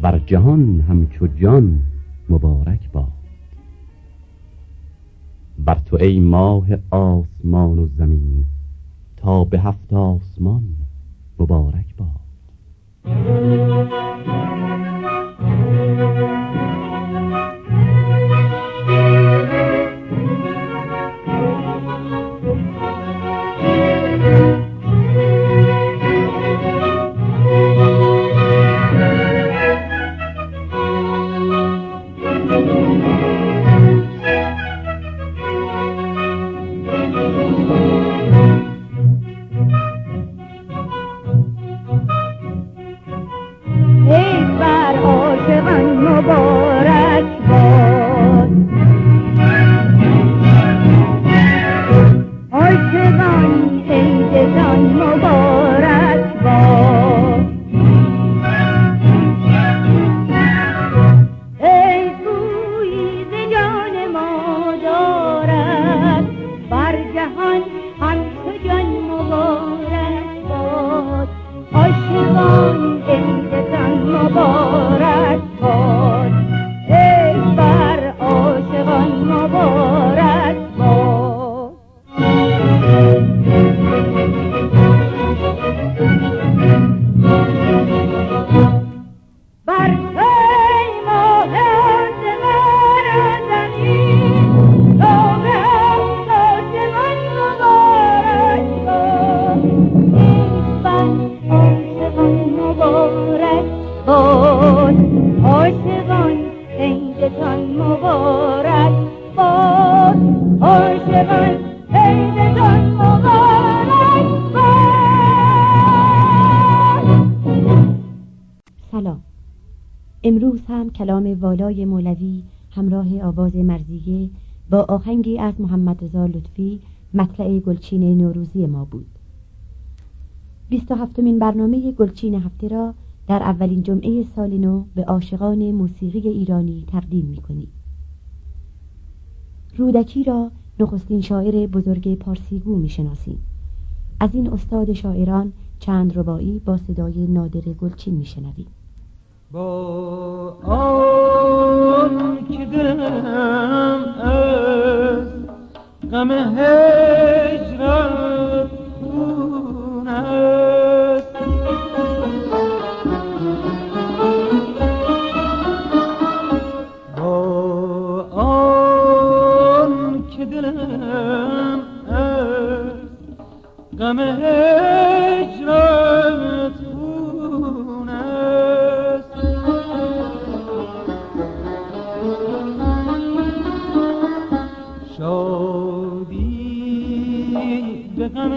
بر جهان همچو جان مبارک باد. بر تو ای ماه آسمان و زمین، تا به 7 آسمان مبارک باد. امروز هم کلام والای مولوی همراه آواز مرضیه با آهنگی از محمد لطفی مطلع گلچین نوروزی ما بود. 27مین برنامه گلچین هفته را در اولین جمعه سال نو به عاشقان موسیقی ایرانی تقدیم می‌کنیم. رودکی را نخستین شاعر بزرگ پارسیگو می‌شناسیم. از این استاد شاعران چند رباعی با صدای نادر گلچین می‌شنویم. با آن که دلم از غم هجرت خون است، با آن که دلم از غم هجرت خون است، شادی به غم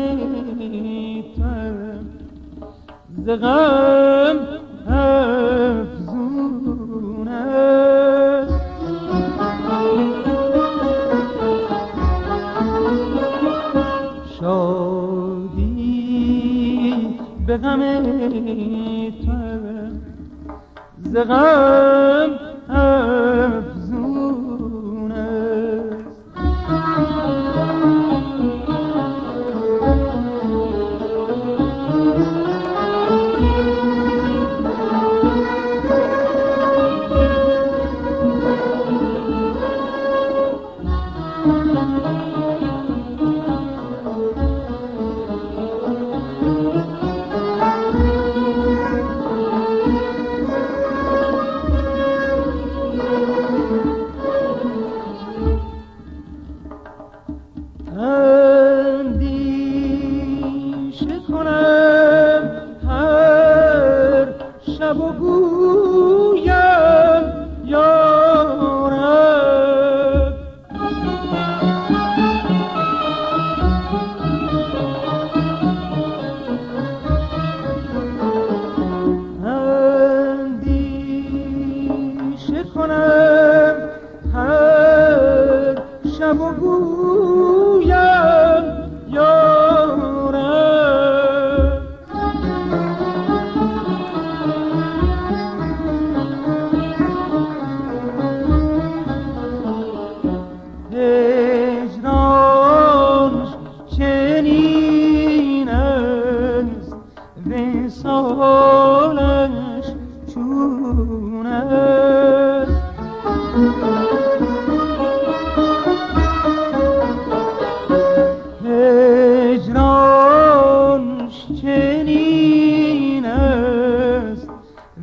تن ز غم افزون است، شادی به غم تن ز غم افزون است. وصالش چون است. هجرانش چنین است،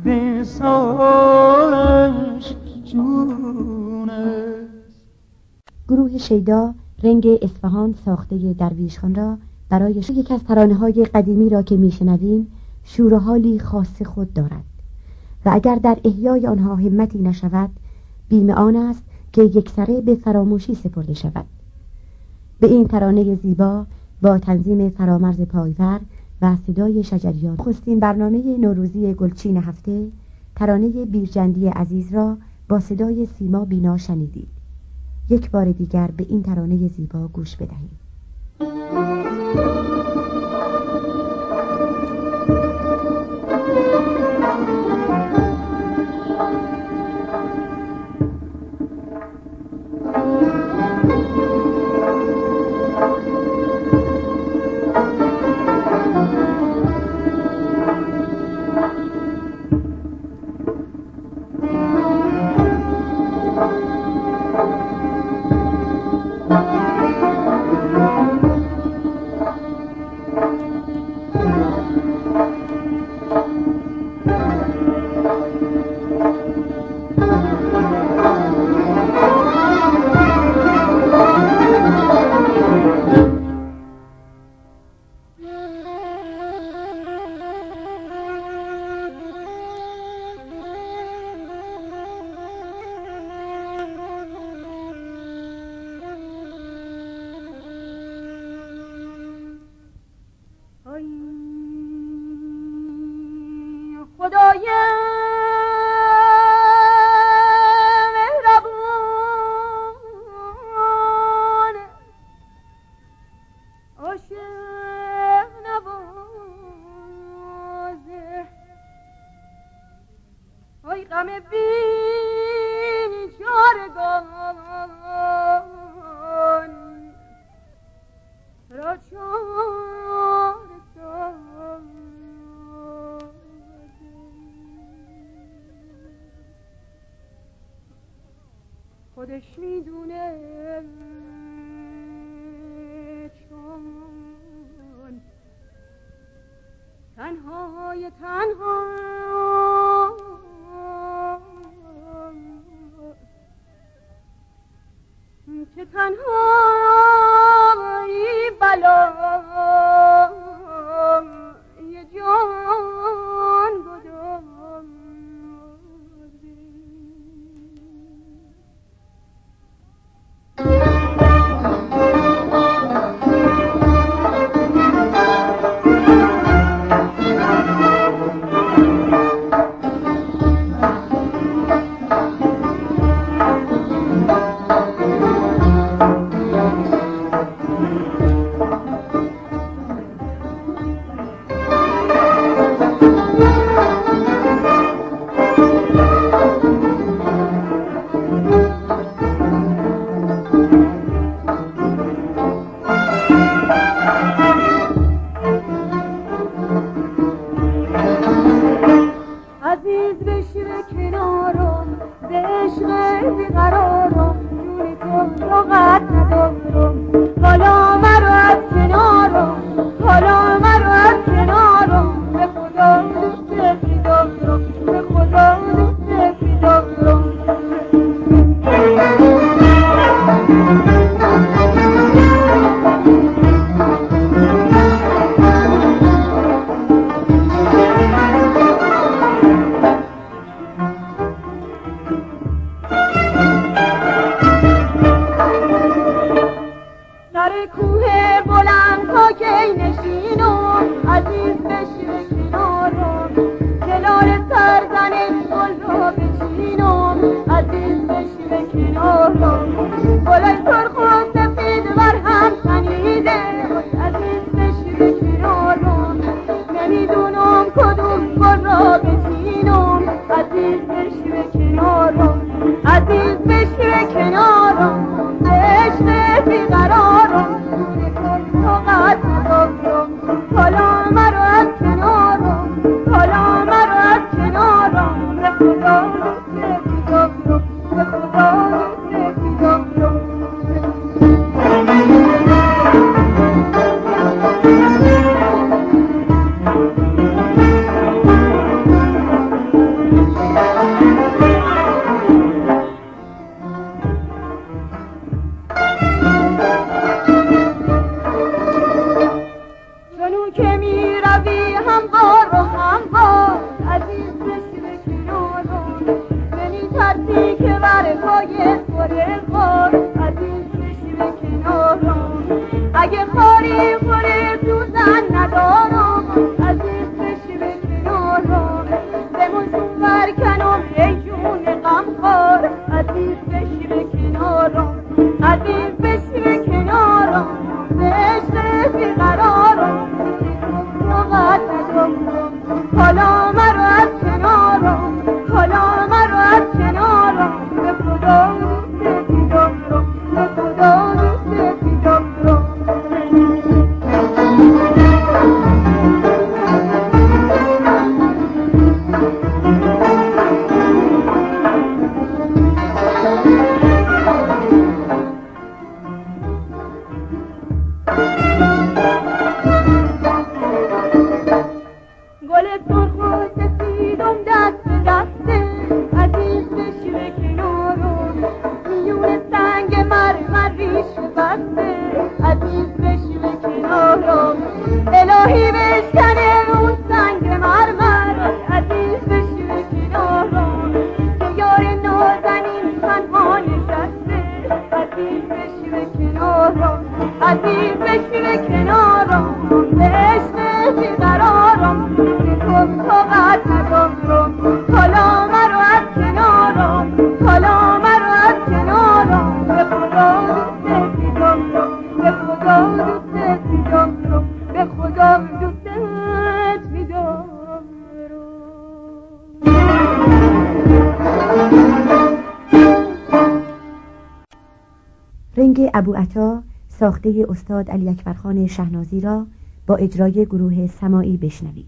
وصالش چون است. گروه شیدا رنگ اصفهان ساخته درویش خان را برای یکی از ترانه‌های قدیمی را که میشنویم شور و حالی خاص خود دارد و اگر در احیای آنها همتی نشود بیم آن است که یکسره به فراموشی سپرده شود. به این ترانه زیبا با تنظیم فرامرز پایور و صدای شجریان نخستین برنامه نوروزی گلچین هفته ترانه بیرجندی عزیز را با صدای سیما بینا شنیدید. یک بار دیگر به این ترانه زیبا گوش بدهید. خودش میدونه چون تنهای تنها که تنهایی بلای جان گداز. آهنگ ابوعطا ساخته استاد علی اکبرخان شهنازی را با اجرای گروه سماعی بشنوید.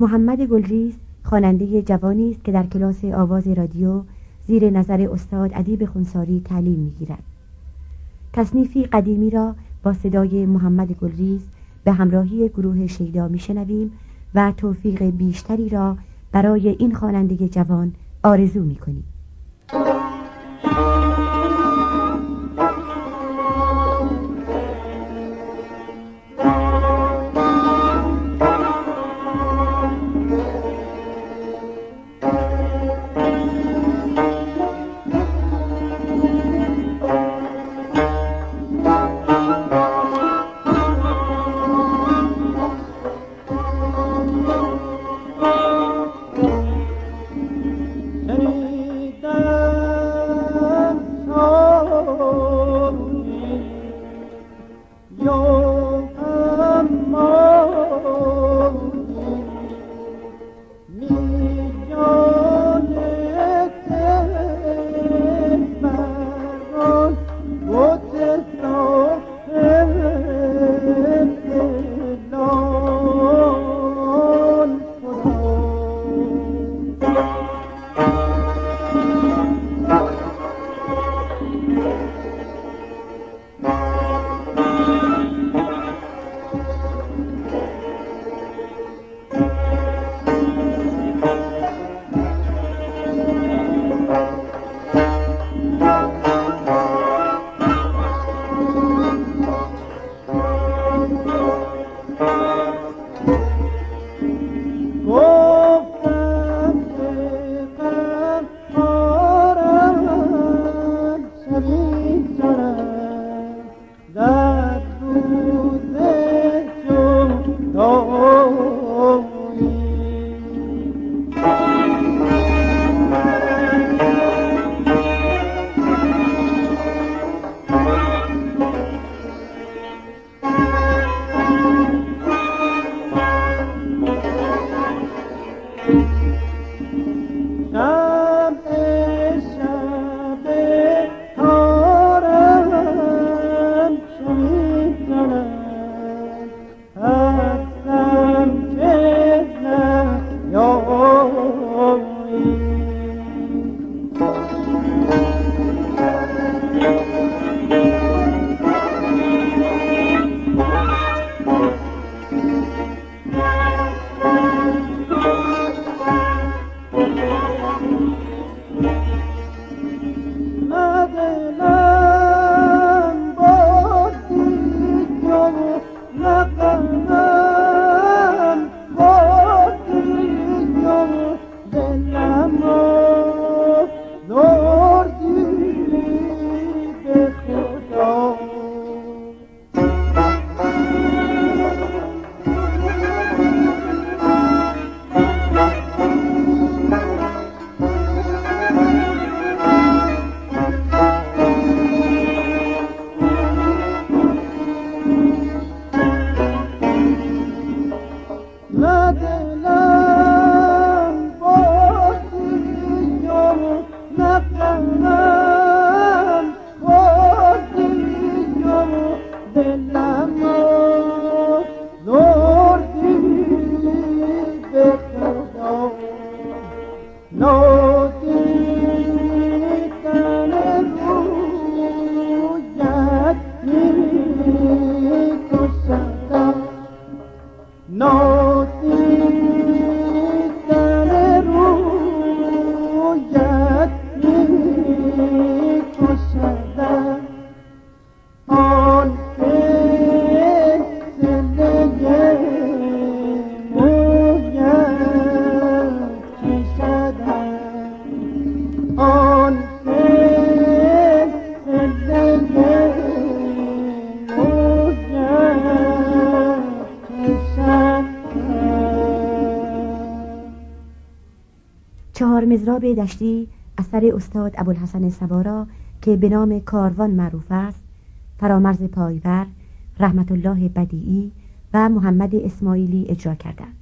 محمد گلریز خواننده جوانی است که در کلاس آواز رادیو زیر نظر استاد ادیب خونساری تعلیم می‌گیرد. تصنیفی قدیمی را با صدای محمد گلریز به همراهی گروه شیدا میشنویم و توفیق بیشتری را برای این خواننده جوان آرزو می‌کنیم. چهار مضراب دشتی اثر استاد ابوالحسن صبا که به نام کاروان معروف است، فرامرز پایور، رحمت الله بدیعی و محمد اسماعیلی اجرا کردند.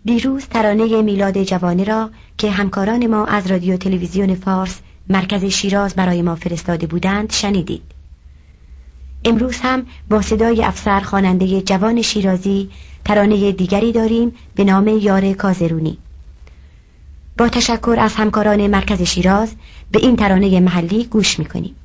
دیروز ترانه میلاد جوانه را که همکاران ما از رادیو تلویزیون فارس مرکز شیراز برای ما فرستاده بودند شنیدید. امروز هم با صدای افسر خواننده جوان شیرازی ترانه دیگری داریم به نام یار کازرونی. با تشکر از همکاران مرکز شیراز به این ترانه محلی گوش می‌کنیم.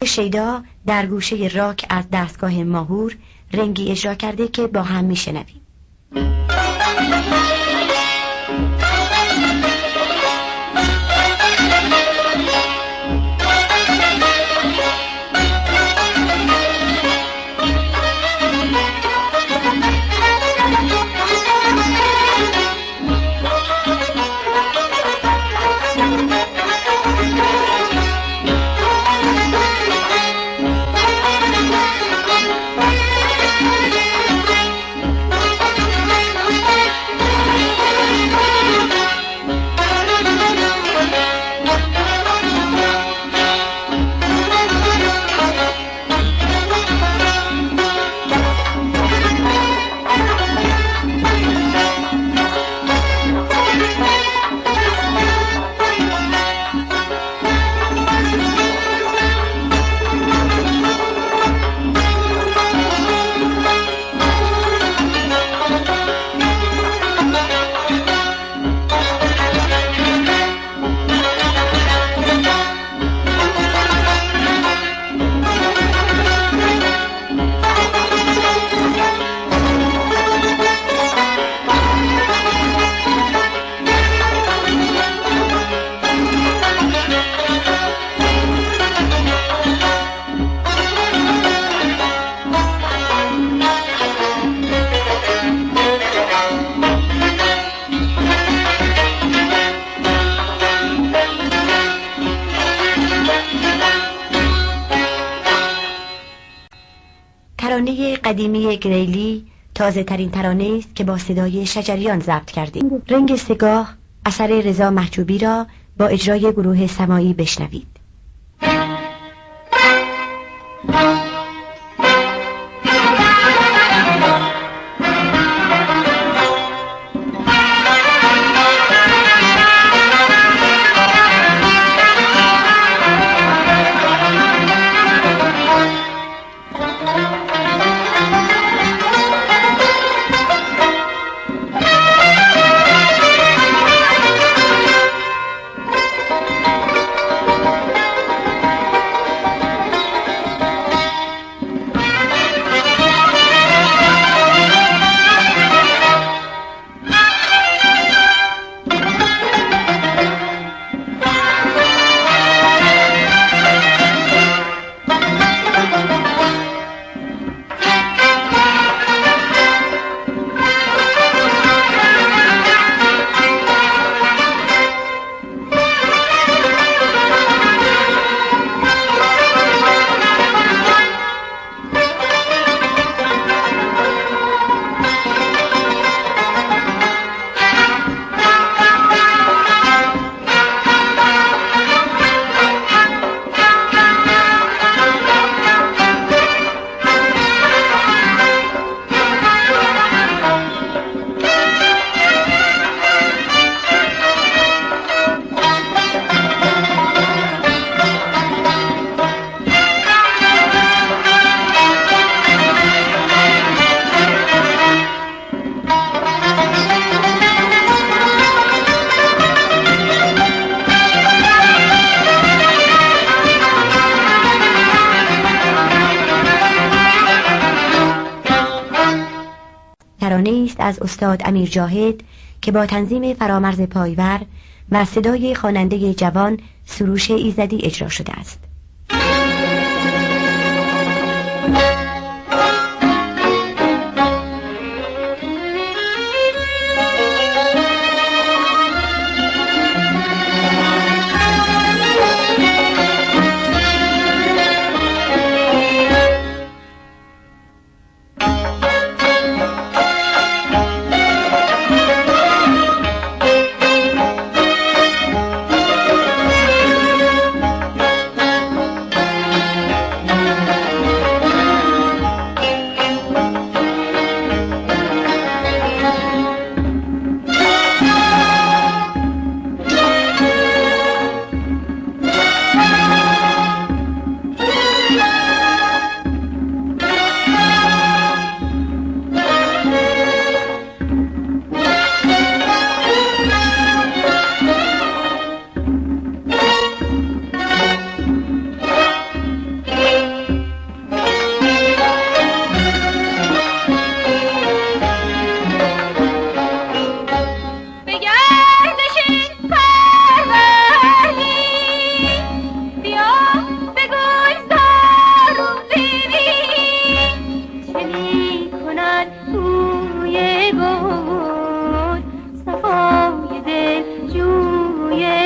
شیدا در گوشه راک از دستگاه ماهور رنگی اجرا کرده که با هم میشنویم. ترانه قدیمی گریلی تازه ترین ترانه است که با صدای شجریان ضبط کردیم. رنگ سگاه اثر رضا محجوبی را با اجرای گروه سماعی بشنوید. ترانه است از استاد امیر جاهد که با تنظیم فرامرز پایور و صدای خواننده جوان سروش ایزدی اجرا شده است.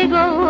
گل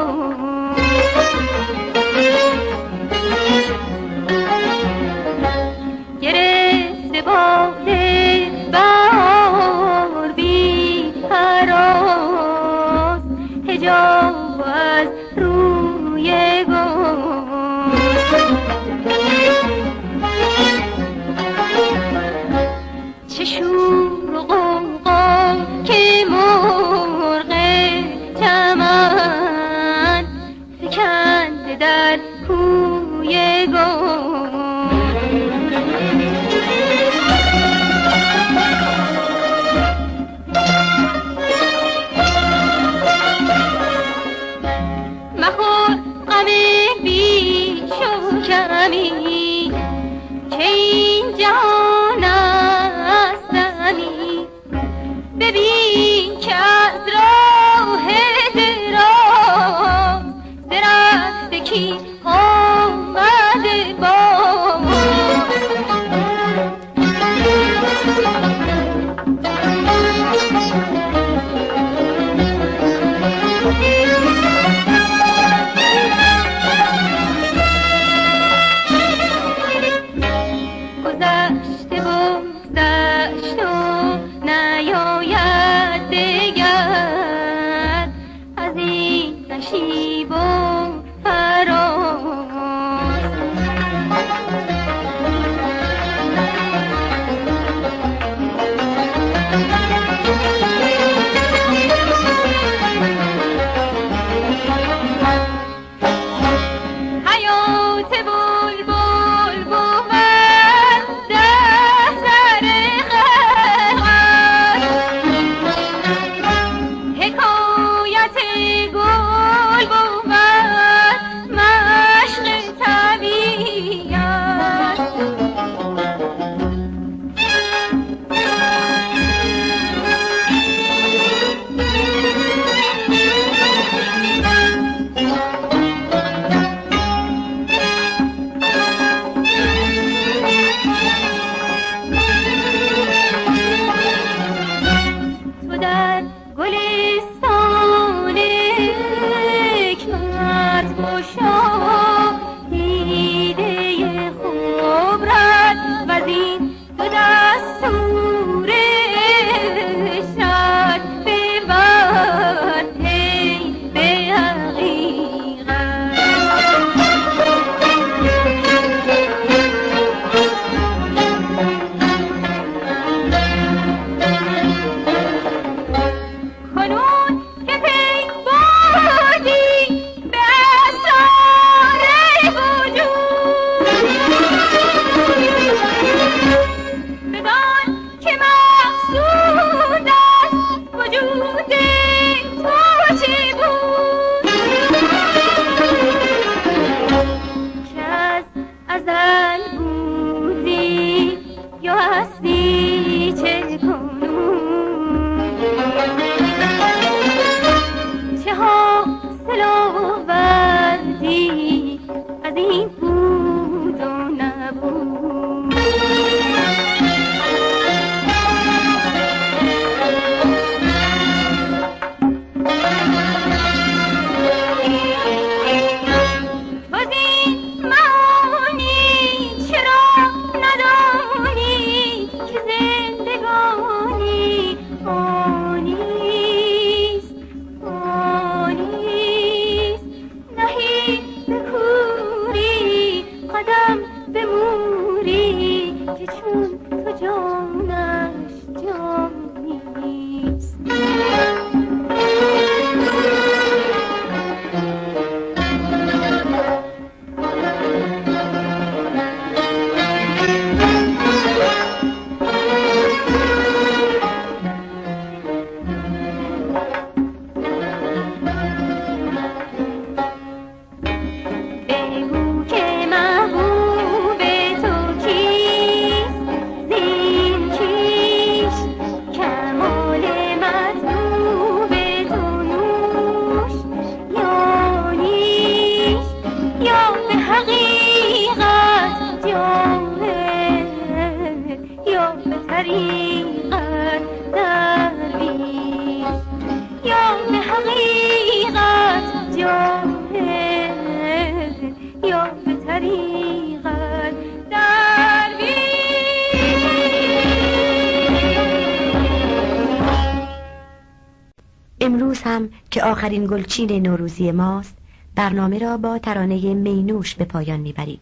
آخرین گلچین نوروزی ماست، برنامه را با ترانه مینوش به پایان میبریم.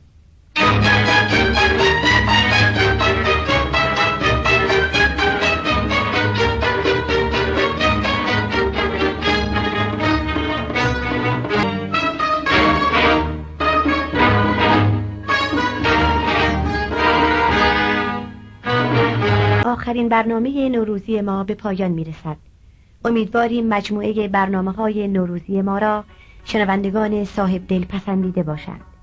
آخرین برنامه نوروزی ما به پایان میرسد. امیدواریم مجموعه برنامه‌های نوروزی ما را شنوندگان صاحب دل پسندیده باشد.